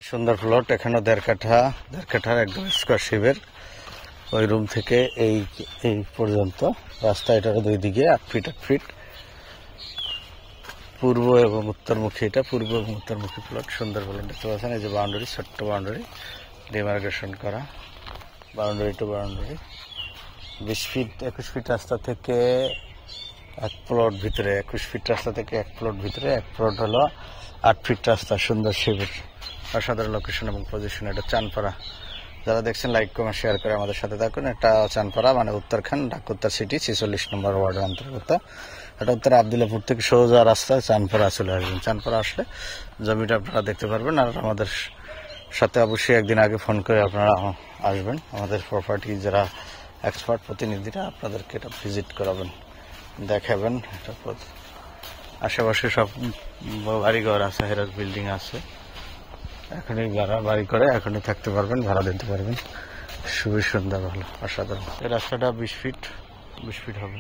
সুন্দর প্লট, এখানে 1.5 কাঠার একদম স্কোয়ার শেপের। ওই রুম থেকে এই পর্যন্ত রাস্তা, এটার 2 দিকে 8 ফিট 8 ফিট, পূর্ব এবং উত্তরমুখী। এটা পূর্ব এবং উত্তরমুখী প্লট, সুন্দর প্লট দেখতে পাচ্ছেন। এই যে বাউন্ডারি, ছোট্ট বাউন্ডারি, ডিমার্কেশন করা boundary to boundary. 20 feet 21 feet রাস্তা থেকে এক প্লট ভিতরে, 21 ফিট রাস্তা থেকে এক প্লট ভিতরে, এক প্লট হলো 8 ফিট রাস্তা, সুন্দর শেপের, অসাধারণ লোকেশন এবং পজিশন। এটা চানপাড়া। যারা দেখছেন লাইক কমেন্ট শেয়ার করে আমাদের সাথে থাকুন। এটা চানপাড়া মানে উত্তরখান, ঢাকা উত্তর সিটি 46 নম্বর ওয়ার্ডের অন্তর্গত। এটা উত্তর আবদুল্লাপুর থেকে সোজা রাস্তা চানপাড়া চলে আসবেন। চানপাড়া আসলে জমিটা আপনারা দেখতে পারবেন। আর আমাদের সাথে অবশ্যই একদিন আগে ফোন করে আপনারা আসবেন। আমাদের প্রপার্টি যারা এক্সপার্ট প্রতিনিধিরা আপনাদেরকে এটা ভিজিট করাবেন, দেখাবেন। এটা আশেপাশে সব বাড়িঘর আছে, হেরাস বিল্ডিং আছে। এখনই বাড়ি করে এখনই থাকতে পারবেন, ভাড়া দিতে পারবেন। খুবই সুন্দর, ভালো, অসাধারণ। এই রাস্তাটা 20 ফিট হবে।